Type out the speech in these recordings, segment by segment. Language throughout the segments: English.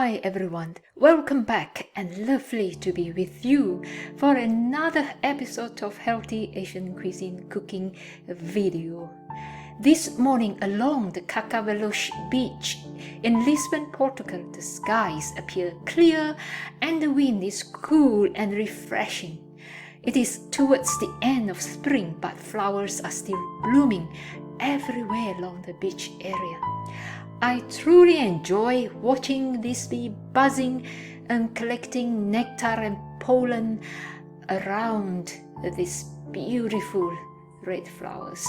Hi everyone, welcome back and lovely to be with you for another episode of Healthy Asian Cuisine cooking video. This morning along the Carcavelos beach in Lisbon, Portugal, the skies appear clear and the wind is cool and refreshing. It is towards the end of spring, but flowers are still blooming everywhere along the beach area. I truly enjoy watching this bee buzzing and collecting nectar and pollen around these beautiful red flowers.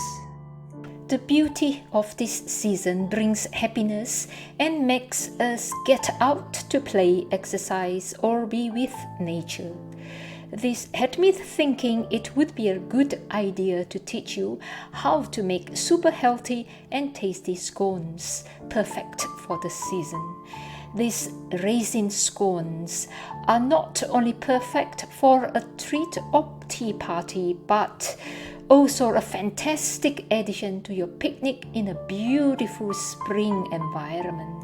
The beauty of this season brings happiness and makes us get out to play, exercise, or be with nature. This had me thinking it would be a good idea to teach you how to make super healthy and tasty scones, perfect for the season. These raisin scones are not only perfect for a treat or tea party, but also a fantastic addition to your picnic in a beautiful spring environment.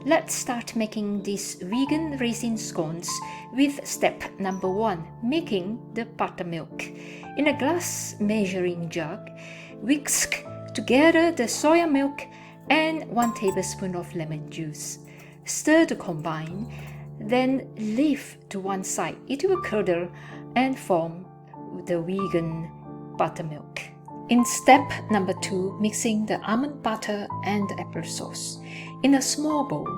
Let's start making these vegan raisin scones with step number 1, making the buttermilk. In a glass measuring jug, whisk together the soya milk and 1 tablespoon of lemon juice. Stir to combine, then leave to one side. It will curdle and form the vegan buttermilk. In step number 2, mixing the almond butter and the applesauce. In a small bowl,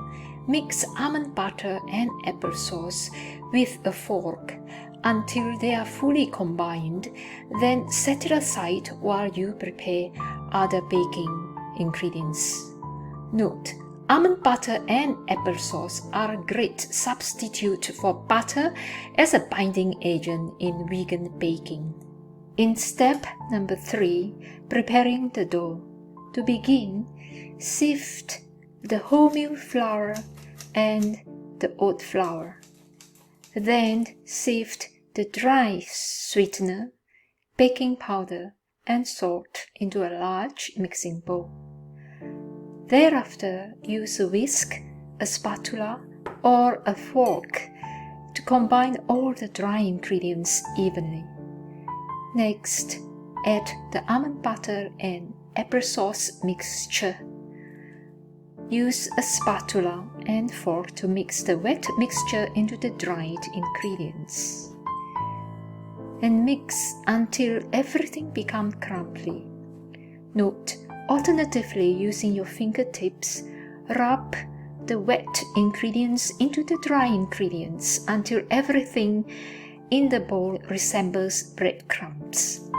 mix almond butter and applesauce with a fork until they are fully combined. Then set it aside while you prepare other baking ingredients. Note: almond butter and applesauce are a great substitute for butter as a binding agent in vegan baking. In step number 3, preparing the dough. To begin, sift the wholemeal flour and the oat flour. Then sift the dry sweetener, baking powder, and salt into a large mixing bowl. Thereafter, use a whisk, a spatula, or a fork to combine all the dry ingredients evenly. Next, add the almond butter and applesauce mixture. Use a spatula and fork to mix the wet mixture into the dried ingredients. And mix until everything becomes crumbly. Note: alternatively, using your fingertips, rub the wet ingredients into the dry ingredients until everything in the bowl resembles breadcrumbs.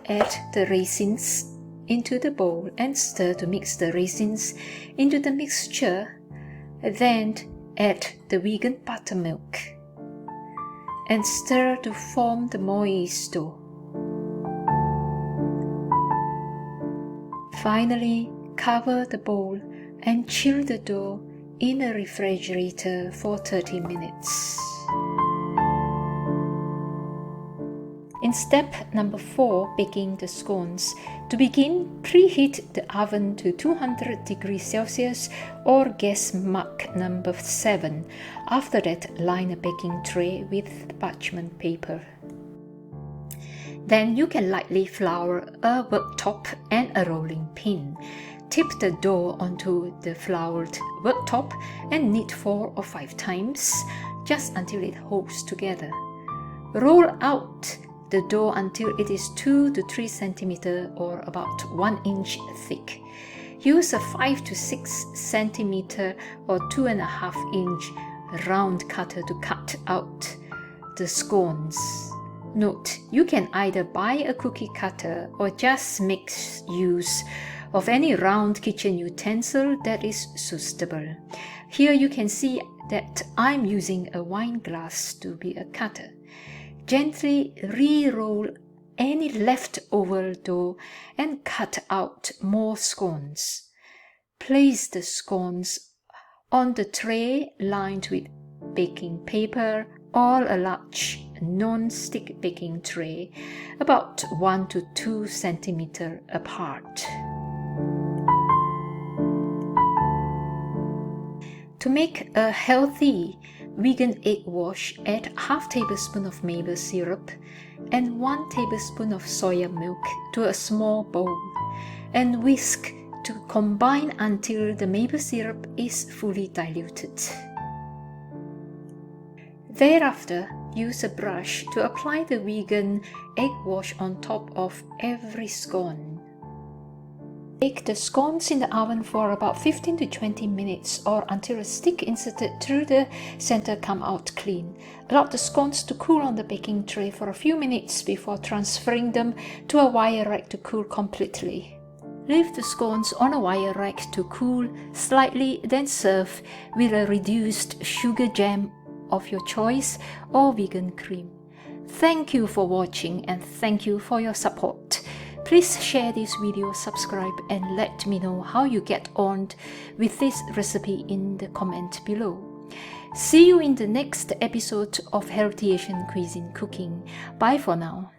Add the raisins into the bowl and stir to mix the raisins into the mixture. Then add the vegan buttermilk and stir to form the moist dough. Finally, cover the bowl and chill the dough in a refrigerator for 30 minutes. In step number 4, baking the scones. To begin, preheat the oven to 200 degrees Celsius or gas mark number 7. After that, line a baking tray with parchment paper. Then you can lightly flour a worktop and a rolling pin. Tip the dough onto the floured worktop and knead 4 or 5 times, just until it holds together. Roll out the dough until it is 2 to 3 cm or about 1 inch thick. Use a 5 to 6 cm or 2.5 inch round cutter to cut out the scones. Note: you can either buy a cookie cutter or just make use of any round kitchen utensil that is suitable. Here you can see that I'm using a wine glass to be a cutter. Gently re-roll any leftover dough and cut out more scones. Place the scones on the tray lined with baking paper or a large non-stick baking tray about 1 to 2 cm apart. To make a healthy vegan egg wash, add half tablespoon of maple syrup and 1 tablespoon of soya milk to a small bowl and whisk to combine until the maple syrup is fully diluted. Thereafter, use a brush to apply the vegan egg wash on top of every scone. Bake the scones in the oven for about 15 to 20 minutes or until a stick inserted through the center comes out clean. Allow the scones to cool on the baking tray for a few minutes before transferring them to a wire rack to cool completely. Leave the scones on a wire rack to cool slightly, then serve with a reduced sugar jam of your choice or vegan cream. Thank you for watching and thank you for your support. Please share this video, subscribe, and let me know how you get on with this recipe in the comment below. See you in the next episode of Healthy Asian Cuisine Cooking. Bye for now.